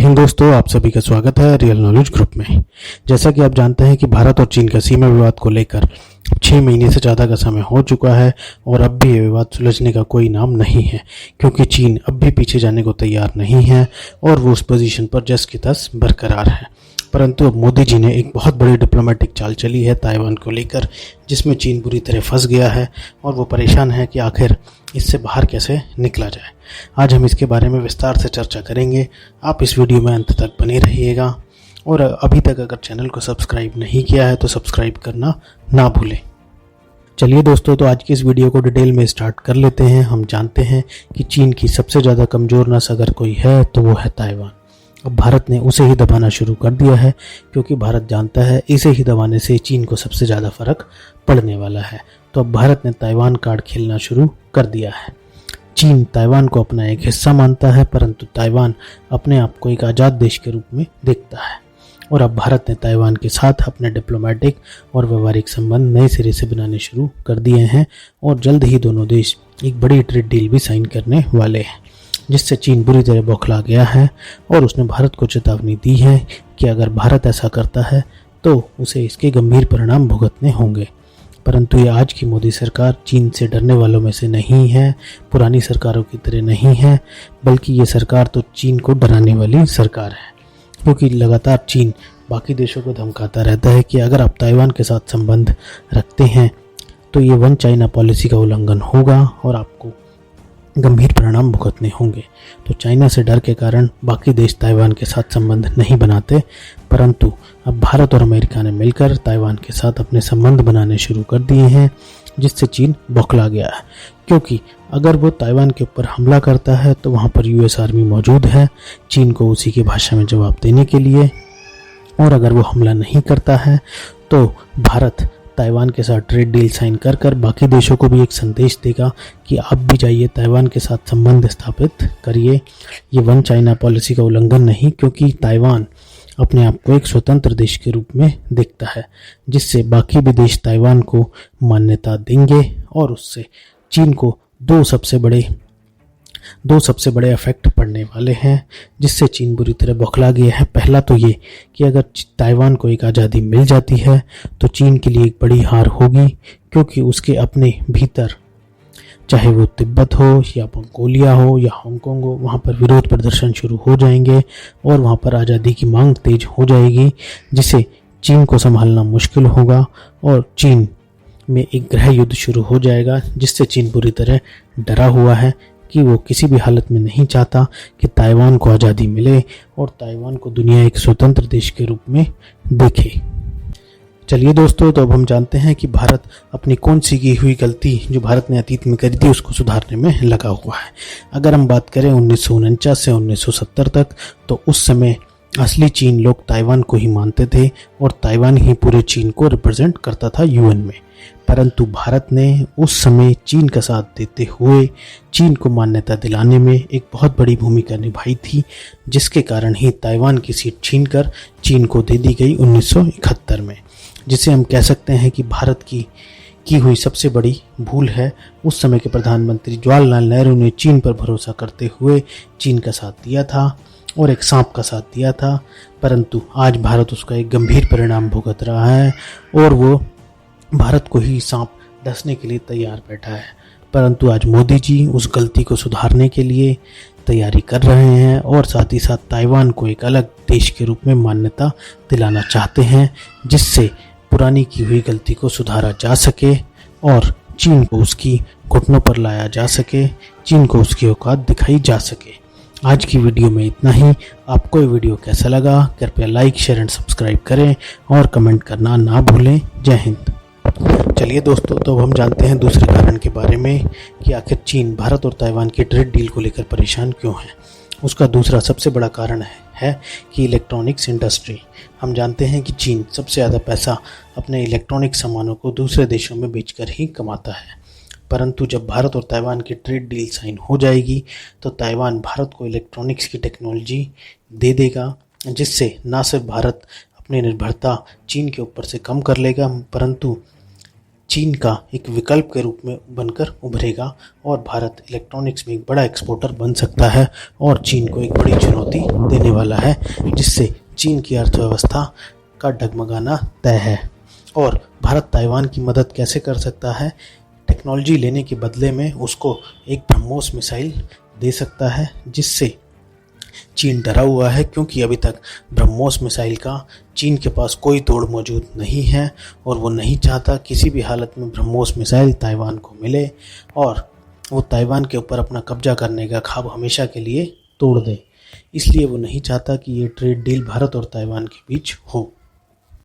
हिंद दोस्तों, आप सभी का स्वागत है रियल नॉलेज ग्रुप में। जैसा कि आप जानते हैं कि भारत और चीन का सीमा विवाद को लेकर 6 महीने से ज़्यादा का समय हो चुका है और अब भी ये विवाद सुलझने का कोई नाम नहीं है, क्योंकि चीन अब भी पीछे जाने को तैयार नहीं है और वो उस पोजीशन पर जस की तस बरकरार है। परंतु अब मोदी जी ने एक बहुत बड़ी डिप्लोमेटिक चाल चली है ताइवान को लेकर, जिसमें चीन बुरी तरह फंस गया है और वो परेशान है कि आखिर इससे बाहर कैसे निकला जाए। आज हम इसके बारे में विस्तार से चर्चा करेंगे। आप इस वीडियो में अंत तक बने रहिएगा और अभी तक अगर चैनल को सब्सक्राइब नहीं किया है तो सब्सक्राइब करना ना भूलें। चलिए दोस्तों, तो आज की इस वीडियो को डिटेल में स्टार्ट कर लेते हैं। हम जानते हैं कि चीन की सबसे ज़्यादा कमज़ोर नस अगर कोई है तो वो है ताइवान। अब भारत ने उसे ही दबाना शुरू कर दिया है, क्योंकि भारत जानता है इसे ही दबाने से चीन को सबसे ज़्यादा फर्क पड़ने वाला है। तो अब भारत ने ताइवान कार्ड खेलना शुरू कर दिया है। चीन ताइवान को अपना एक हिस्सा मानता है, परंतु ताइवान अपने आप को एक आज़ाद देश के रूप में देखता है और अब भारत ने ताइवान के साथ अपने डिप्लोमेटिक और व्यवहारिक संबंध नए सिरे से बनाने शुरू कर दिए हैं और जल्द ही दोनों देश एक बड़ी ट्रेड डील भी साइन करने वाले हैं, जिससे चीन बुरी तरह बौखला गया है और उसने भारत को चेतावनी दी है कि अगर भारत ऐसा करता है तो उसे इसके गंभीर परिणाम भुगतने होंगे। परंतु ये आज की मोदी सरकार चीन से डरने वालों में से नहीं है, पुरानी सरकारों की तरह नहीं है, बल्कि ये सरकार तो चीन को डराने वाली सरकार है, क्योंकि लगातार चीन बाकी देशों को धमकाता रहता है कि अगर आप ताइवान के साथ संबंध रखते हैं तो ये वन चाइना पॉलिसी का उल्लंघन होगा और आपको गंभीर परिणाम भुगतने होंगे। तो चाइना से डर के कारण बाकी देश ताइवान के साथ संबंध नहीं बनाते, परंतु अब भारत और अमेरिका ने मिलकर ताइवान के साथ अपने संबंध बनाने शुरू कर दिए हैं, जिससे चीन बौखला गया है। क्योंकि अगर वो ताइवान के ऊपर हमला करता है तो वहाँ पर यूएस आर्मी मौजूद है चीन को उसी की भाषा में जवाब देने के लिए, और अगर वो हमला नहीं करता है तो भारत ताइवान के साथ ट्रेड डील साइन कर कर बाकी देशों को भी एक संदेश देगा कि आप भी जाइए ताइवान के साथ संबंध स्थापित करिए। ये वन चाइना पॉलिसी का उल्लंघन नहीं, क्योंकि ताइवान अपने आप को एक स्वतंत्र देश के रूप में देखता है, जिससे बाकी भी देश ताइवान को मान्यता देंगे और उससे चीन को दो सबसे बड़े इफेक्ट पड़ने वाले हैं, जिससे चीन बुरी तरह बौखला गया है। पहला तो ये कि अगर ताइवान को एक आज़ादी मिल जाती है तो चीन के लिए एक बड़ी हार होगी, क्योंकि उसके अपने भीतर, चाहे वो तिब्बत हो या मंगोलिया हो या हांगकांग हो, वहाँ पर विरोध प्रदर्शन शुरू हो जाएंगे और वहाँ पर आज़ादी की मांग तेज हो जाएगी, जिसे चीन को संभालना मुश्किल होगा और चीन में एक गृह युद्ध शुरू हो जाएगा, जिससे चीन पूरी तरह डरा हुआ है कि वो किसी भी हालत में नहीं चाहता कि ताइवान को आज़ादी मिले और ताइवान को दुनिया एक स्वतंत्र देश के रूप में देखे। चलिए दोस्तों, तो अब हम जानते हैं कि भारत अपनी कौन सी की हुई गलती जो भारत ने अतीत में करी थी उसको सुधारने में लगा हुआ है। अगर हम बात करें 1949 से 1970 तक, तो उस समय असली चीन लोग ताइवान को ही मानते थे और ताइवान ही पूरे चीन को रिप्रेजेंट करता था यूएन में। परंतु भारत ने उस समय चीन का साथ देते हुए चीन को मान्यता दिलाने में एक बहुत बड़ी भूमिका निभाई थी, जिसके कारण ही ताइवान की सीट छीनकर चीन को दे दी गई 1971 में, जिसे हम कह सकते हैं कि भारत की हुई सबसे बड़ी भूल है। उस समय के प्रधानमंत्री जवाहरलाल नेहरू ने चीन पर भरोसा करते हुए चीन का साथ दिया था और एक सांप का साथ दिया था, परंतु आज भारत उसका एक गंभीर परिणाम भुगत रहा है और वो भारत को ही सांप डसने के लिए तैयार बैठा है। परंतु आज मोदी जी उस गलती को सुधारने के लिए तैयारी कर रहे हैं और साथ ही साथ ताइवान को एक अलग देश के रूप में मान्यता दिलाना चाहते हैं, जिससे पुरानी की हुई गलती को सुधारा जा सके और चीन को उसकी घुटनों पर लाया जा सके, चीन को उसकी औकात दिखाई जा सके। आज की वीडियो में इतना ही। आपको ये वीडियो कैसा लगा कृपया लाइक, शेयर एंड सब्सक्राइब करें और कमेंट करना ना भूलें। जय हिंद। चलिए दोस्तों, तो अब हम जानते हैं दूसरे कारण के बारे में कि आखिर चीन भारत और ताइवान की ट्रेड डील को लेकर परेशान क्यों है। उसका दूसरा सबसे बड़ा कारण है कि इलेक्ट्रॉनिक्स इंडस्ट्री। हम जानते हैं कि चीन सबसे ज़्यादा पैसा अपने इलेक्ट्रॉनिक सामानों को दूसरे देशों में बेचकर ही कमाता है, परंतु जब भारत और ताइवान की ट्रेड डील साइन हो जाएगी तो ताइवान भारत को इलेक्ट्रॉनिक्स की टेक्नोलॉजी दे देगा, जिससे न सिर्फ भारत अपनी निर्भरता चीन के ऊपर से कम कर लेगा, परंतु चीन का एक विकल्प के रूप में बनकर उभरेगा और भारत इलेक्ट्रॉनिक्स में एक बड़ा एक्सपोर्टर बन सकता है और चीन को एक बड़ी चुनौती देने वाला है, जिससे चीन की अर्थव्यवस्था का डगमगाना तय है। और भारत ताइवान की मदद कैसे कर सकता है? टेक्नोलॉजी लेने के बदले में उसको एक ब्रह्मोस मिसाइल दे सकता है, जिससे चीन डरा हुआ है, क्योंकि अभी तक ब्रह्मोस मिसाइल का चीन के पास कोई तोड़ मौजूद नहीं है और वो नहीं चाहता किसी भी हालत में ब्रह्मोस मिसाइल ताइवान को मिले और वो ताइवान के ऊपर अपना कब्जा करने का ख्वाब हमेशा के लिए तोड़ दे। इसलिए वो नहीं चाहता कि ये ट्रेड डील भारत और ताइवान के बीच हो।